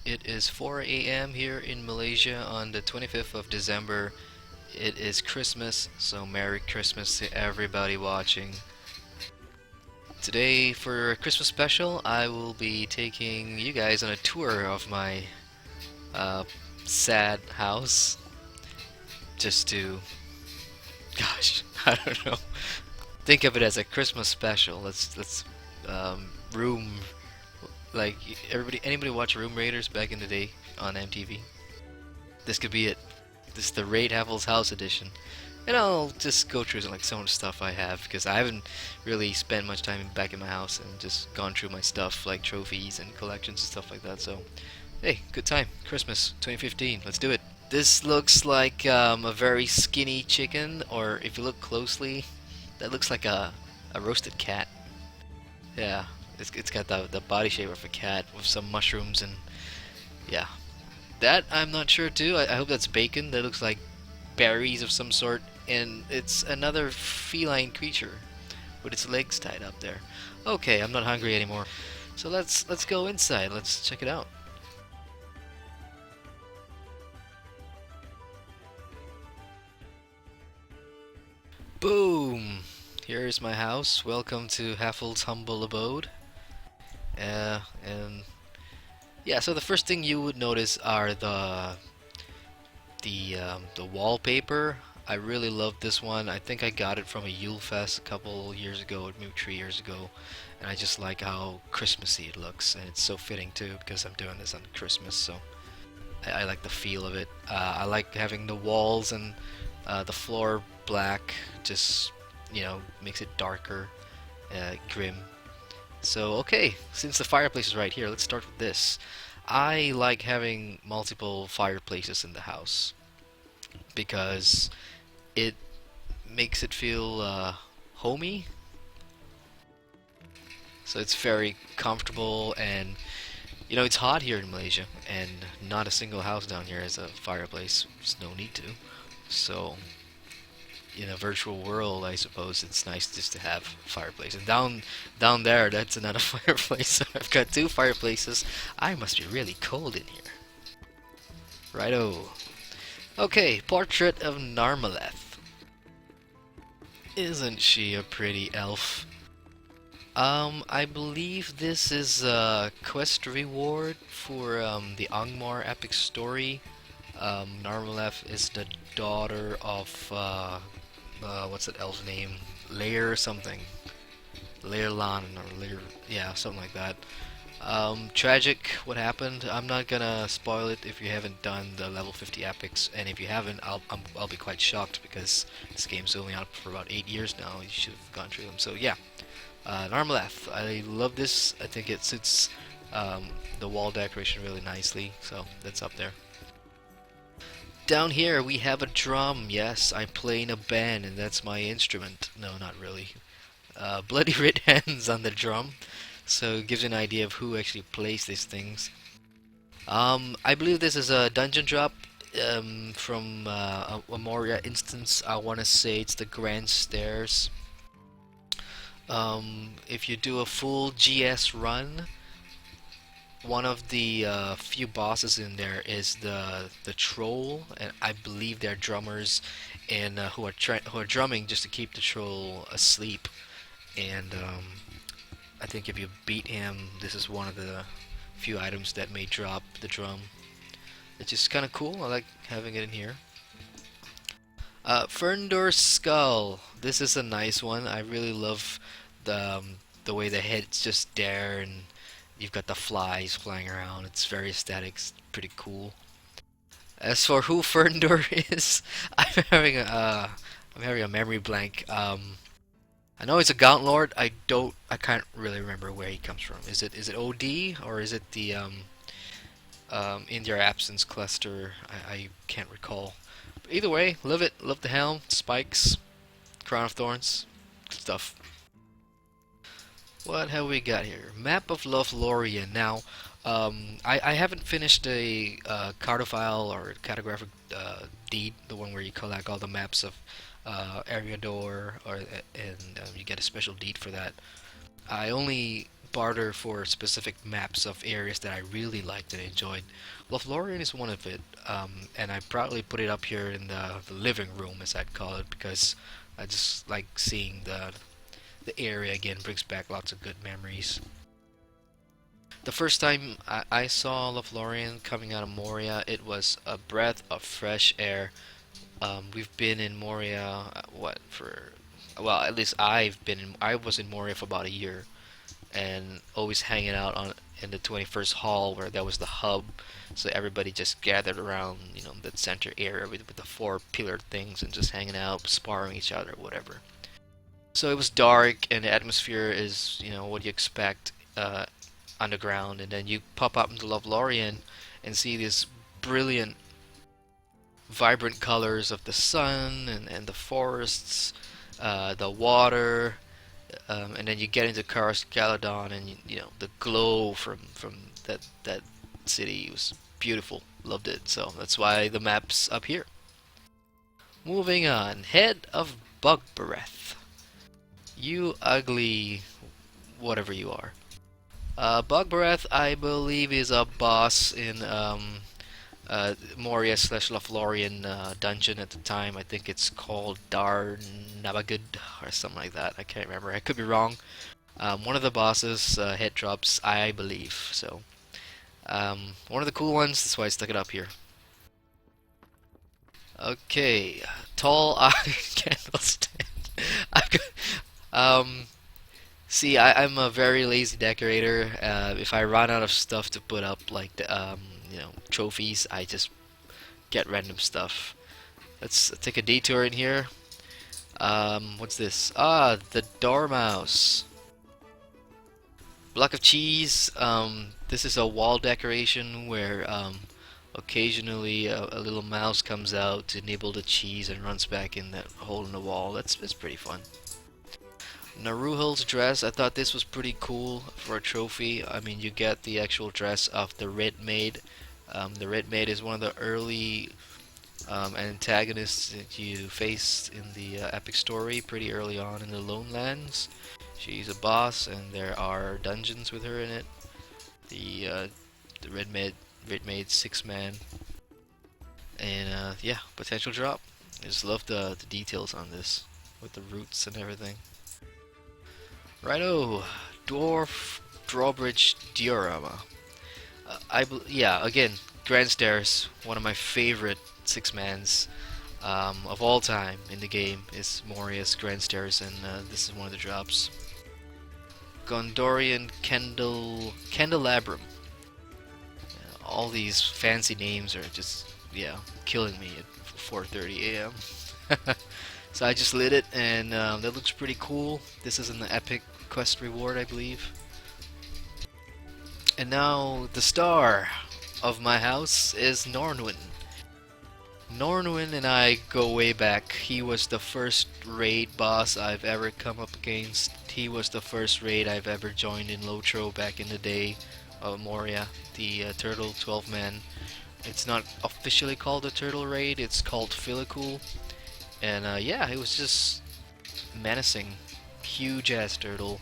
It is 4 a.m. here in Malaysia on the 25th of December. It is Christmas, so Merry Christmas to everybody watching. Today, for a Christmas special, I will be taking you guys on a tour of my uh, sad house. Just to, gosh, I don't know. Think of it as a Christmas special. Let's room like anybody watch Room Raiders back in the day on MTV? This could be it. This is the Raid Haffle's House edition. And I'll just go through like some of the stuff I have because I haven't really spent much time back in my house and just gone through my stuff like trophies and collections and stuff like that. So, hey, good time. Christmas 2015. Let's do it. This looks like a very skinny chicken, or if you look closely, that looks like a roasted cat. Yeah, it's got the body shape of a cat with some mushrooms and yeah. That I'm not sure too. I hope that's bacon. That looks like berries of some sort, and it's another feline creature with its legs tied up there. Okay, I'm not hungry anymore. So let's go inside. Let's check it out. Boom! Here's my house. Welcome to Haffle's humble abode. And yeah, so the first thing you would notice are the wallpaper. I really love this one. I think I got it from a Yule Fest a couple years ago, maybe 3 years ago, and I just like how Christmassy it looks, and it's so fitting too because I'm doing this on Christmas, so I like the feel of it. I like having the walls and the floor black, just makes it darker, grim. So okay, since the fireplace is right here, let's start with this. I like having multiple fireplaces in the house because it makes it feel homey. So it's very comfortable, and it's hot here in Malaysia, and not a single house down here has a fireplace. There's no need to. So in a virtual world, I suppose it's nice just to have a fireplace. And down there, that's another fireplace. So I've got two fireplaces. I must be really cold in here. Righto. Okay, portrait of Narmaleth. Isn't she a pretty elf? I believe this is a quest reward for the Angmar epic story. Narmaleth is the daughter of what's that elf's name? Lair something. Lairlan or Lair, yeah, something like that. Tragic, what happened. I'm not gonna spoil it if you haven't done the level 50 epics, and if you haven't, I'll be quite shocked because this game's only out for about 8 years now. You should have gone through them. So yeah, Narmaleth. I love this. I think it suits the wall decoration really nicely. So that's up there. Down here we have a drum. Yes, I play in a band, and that's my instrument. No, not really. Bloody red hands on the drum, so it gives you an idea of who actually plays these things. I believe this is a dungeon drop from a Moria instance. I want to say it's the Grand Stairs. If you do a full GS run, one of the few bosses in there is the troll, and I believe they're drummers, and who are drumming just to keep the troll asleep. And I think if you beat him, this is one of the few items that may drop the drum. It's just kind of cool. I like having it in here. Ferndor's skull. This is a nice one. I really love the way the head's just there, and you've got the flies flying around. It's very aesthetic. It's pretty cool. As for who Ferndor is, I'm having a memory blank. I know he's a Gaunt Lord. I can't really remember where he comes from. Is it OD or is it the in their absence cluster? I can't recall. But either way, love it. Love the helm, spikes, crown of thorns, good stuff. What have we got here? Map of Lothlorien. Now, I haven't finished a cartophile or cartographic deed, the one where you collect all the maps of Eriador, and you get a special deed for that. I only barter for specific maps of areas that I really liked and enjoyed. Lothlorien is one of it, and I proudly put it up here in the living room, as I'd call it, because I just like seeing the area again. Brings back lots of good memories. The first time I saw Lothlorien coming out of Moria, it was a breath of fresh air. We've been in Moria, what for? Well, at least I was in Moria for about a year, and always hanging out on in the 21st hall where that was the hub. So everybody just gathered around, that center area with the four pillared things and just hanging out, sparring each other, whatever. So it was dark, and the atmosphere is, what you expect underground, and then you pop up into Lothlorien and see these brilliant, vibrant colors of the sun and the forests, the water, and then you get into Karas Galadon, and the glow from that city was beautiful. Loved it. So that's why the map's up here. Moving on, Head of Bugbereth. You ugly whatever you are. Bugbereth, I believe, is a boss in Moria slash Lothlorien dungeon at the time. I think it's called Dar Nabagud or something like that. I can't remember. I could be wrong. One of the bosses head drops, I believe. So one of the cool ones. That's why I stuck it up here. Okay, tall iron candlestand. I've got, see, I'm a very lazy decorator. If I run out of stuff to put up, like trophies, I just get random stuff. Let's take a detour in here. What's this? Ah, the Dormouse. Block of cheese. This is a wall decoration where occasionally a little mouse comes out to nibble the cheese and runs back in that hole in the wall. That's pretty fun. Naruhal's dress, I thought this was pretty cool for a trophy. I mean, you get the actual dress of the Red Maid. The Red Maid is one of the early antagonists that you faced in the epic story pretty early on in the Lone Lands. She's a boss, and there are dungeons with her in it. The Red Maid 6-man, and yeah, potential drop. I just love the details on this with the roots and everything. Righto, Dwarf Drawbridge Diorama. Yeah, again, Grand Stairs, one of my favorite 6-mans of all time in the game is Moria's Grand Stairs, and this is one of the drops. Gondorian Candelabrum. All these fancy names are just, killing me at 4:30 a.m. So I just lit it, and that looks pretty cool. This is an epic quest reward, I believe. And now the star of my house is Nornwin. Nornwin and I go way back. He was the first raid boss I've ever come up against. He was the first raid I've ever joined in Lotro back in the day of Moria, the Turtle 12-man. It's not officially called the Turtle Raid, it's called Philicool. And yeah, it was just menacing. Huge ass turtle.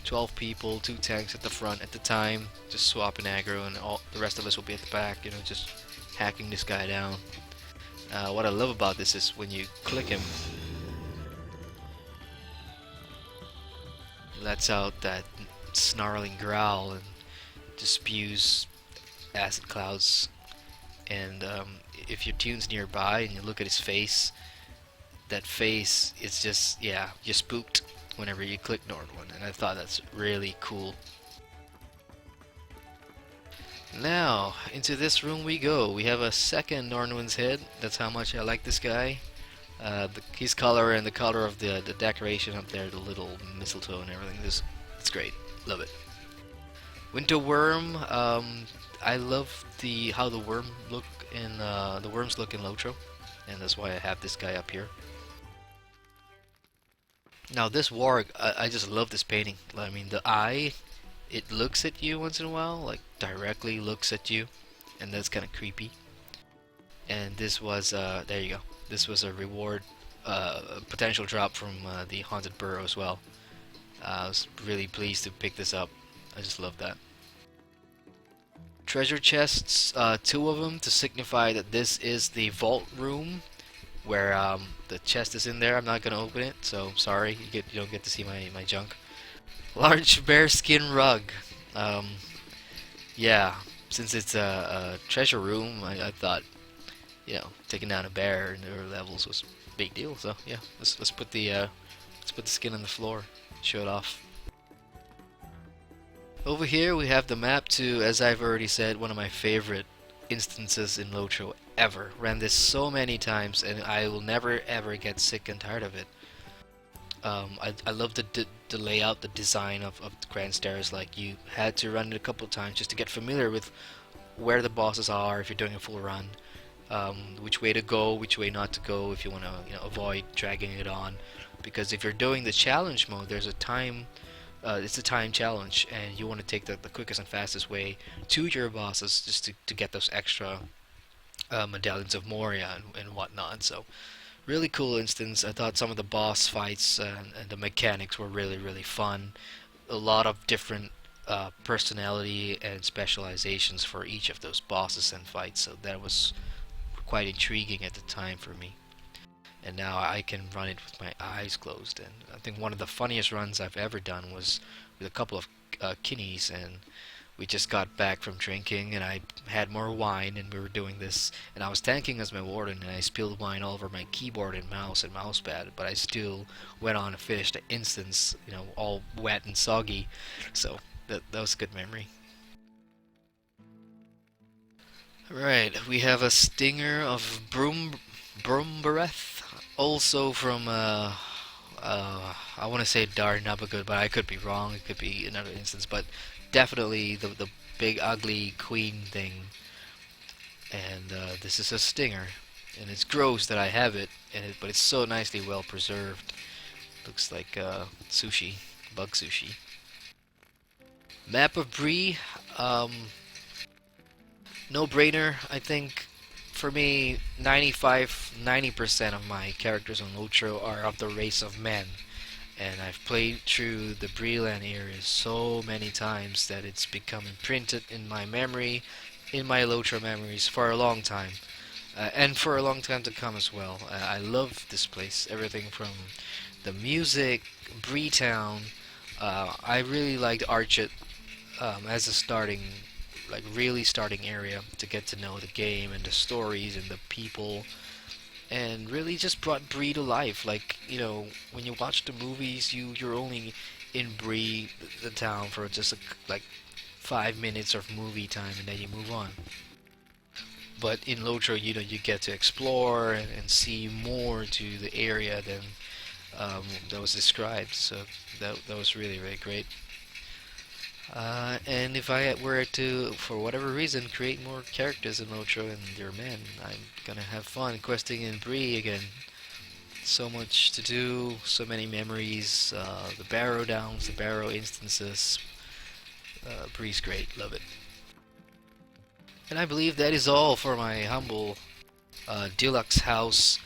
12 people, 2 tanks at the front at the time, just swapping aggro, and all the rest of us will be at the back, just hacking this guy down. What I love about this is when you click him, he lets out that snarling growl and just spews acid clouds. And if your tune's nearby and you look at his face, that face, it's just, yeah, you're spooked whenever you click Nornwin, and I thought that's really cool. Now, into this room we go. We have a second Nornwin's head. That's how much I like this guy. His color and the color of the decoration up there, the little mistletoe and everything, it's great. Love it. Winter Worm, I love how the worms look in Lotro, and that's why I have this guy up here. Now this warg, I just love this painting. I mean, the eye, it looks at you once in a while, like directly looks at you, and that's kind of creepy. And this was, there you go. This was a reward, potential drop from the Haunted Burrow as well. I was really pleased to pick this up. I just love that. Treasure chests, two of them to signify that this is the vault room where the chest is in there. I'm not gonna open it, so sorry. You don't get to see my junk. Large bearskin rug. Um, yeah, since it's a treasure room, I thought taking down a bear in the early levels was a big deal. So yeah, let's put the skin on the floor, show it off. Over here we have the map to, as I've already said, one of my favorite instances in Lotro ever. Ran this so many times and I will never ever get sick and tired of it. I love the layout, the design of the Grand Stairs. Like, you had to run it a couple of times just to get familiar with where the bosses are if you're doing a full run. Which way to go, which way not to go if you want to avoid dragging it on. Because if you're doing the challenge mode, there's a time it's a time challenge, and you want to take the quickest and fastest way to your bosses just to get those extra medallions of Moria and whatnot. So, really cool instance. I thought some of the boss fights and the mechanics were really fun. A lot of different personality and specializations for each of those bosses and fights, so that was quite intriguing at the time for me. And now I can run it with my eyes closed. And I think one of the funniest runs I've ever done was with a couple of kinnies, and we just got back from drinking, and I had more wine, and we were doing this, and I was tanking as my warden, and I spilled wine all over my keyboard and mouse pad, but I still went on and finished the instance, all wet and soggy. So that was a good memory. Right, we have a stinger of Broombereth, also from I want to say Dar Nabagood, but I could be wrong. It could be another instance, but definitely the big ugly queen thing. And this is a stinger, and it's gross that I have it, but it's so nicely well preserved. Looks like sushi, bug sushi. Map of Bree, no brainer. I think for me, 90% of my characters on Lotro are of the race of men. And I've played through the Breeland areas so many times that it's become imprinted in my memory, in my Lotro memories for a long time. And for a long time to come as well. I love this place. Everything from the music, Breetown. I really liked Archit as a really starting area to get to know the game and the stories and the people, and really just brought Bree to life. Like, when you watch the movies, you're only in Bree, the town, for just like 5 minutes of movie time, and then you move on. But in Lotro, you get to explore and see more to the area than that was described. So that was really great. And if I were to, for whatever reason, create more characters in Lotro and their men, I'm gonna have fun questing in Bree again. So much to do, so many memories, the Barrow Downs, the Barrow instances. Bree's great, love it. And I believe that is all for my humble deluxe house.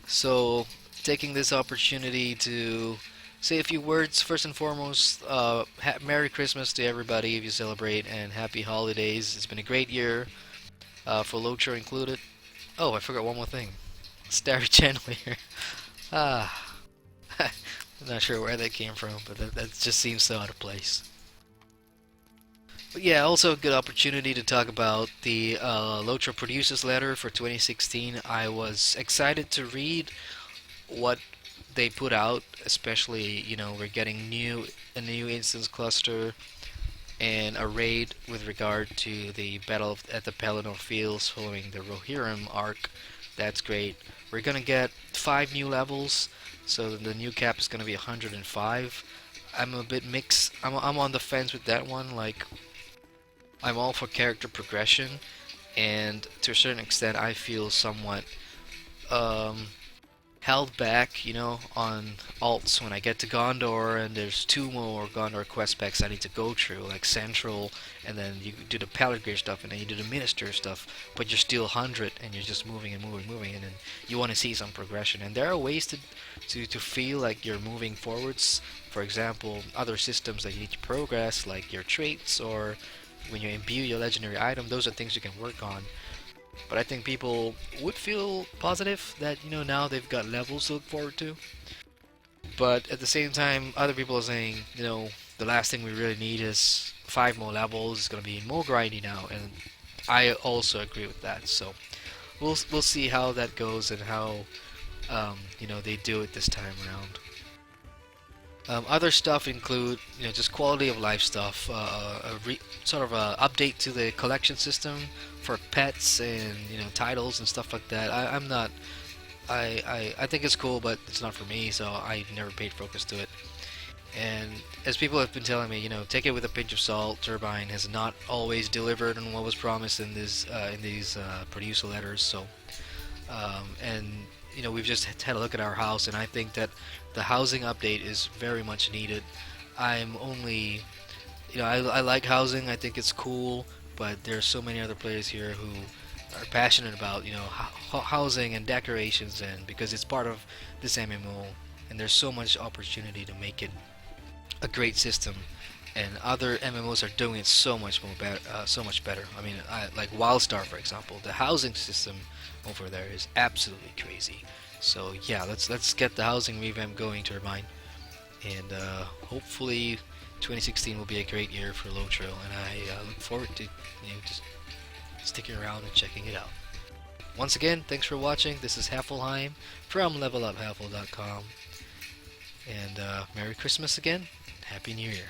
So, taking this opportunity to say a few words. First and foremost, Merry Christmas to everybody if you celebrate, and Happy Holidays. It's been a great year, for Lotro included. Oh, I forgot one more thing. Starry Chandelier. Ah, I'm not sure where that came from, but that just seems so out of place. But yeah, also a good opportunity to talk about the Lotro Producers Letter for 2016. I was excited to read what they put out, especially, we're getting a new instance cluster and a raid with regard to the battle at the Pelennor Fields following the Rohirrim arc. That's great. We're gonna get 5 new levels, so the new cap is gonna be 105. I'm a bit mixed. I'm on the fence with that one. Like, I'm all for character progression, and to a certain extent, I feel somewhat held back, on alts when I get to Gondor, and there's two more Gondor quest packs I need to go through, like Central, and then you do the Pelargir stuff, and then you do the Minister stuff, but you're still 100, and you're just moving and moving, moving, and then you want to see some progression. And there are ways to feel like you're moving forwards. For example, other systems that you need to progress, like your traits, or when you imbue your legendary item, those are things you can work on. But I think people would feel positive that, now they've got levels to look forward to. But at the same time, other people are saying, the last thing we really need is 5 more levels. It's going to be more grindy now. And I also agree with that. So we'll see how that goes and how, they do it this time around. Other stuff include, just quality of life stuff, sort of a update to the collection system for pets and titles and stuff like that. I'm not. I think it's cool, but it's not for me, so I never paid focus to it. And as people have been telling me, take it with a pinch of salt. Turbine has not always delivered on what was promised in these producer letters. So, and we've just had a look at our house, and I think that the housing update is very much needed. I'm only, I like housing. I think it's cool, but there's so many other players here who are passionate about, housing and decorations, and because it's part of this MMO, and there's so much opportunity to make it a great system. And other MMOs are doing it so much better. I mean, like WildStar, for example, the housing system over there is absolutely crazy. So yeah, let's get the housing revamp going, Turbine, and hopefully 2016 will be a great year for Lotro, and I look forward to just sticking around and checking it out. Once again, thanks for watching. This is Haffleheim from LevelUpHaffle.com, and Merry Christmas again. Happy New Year.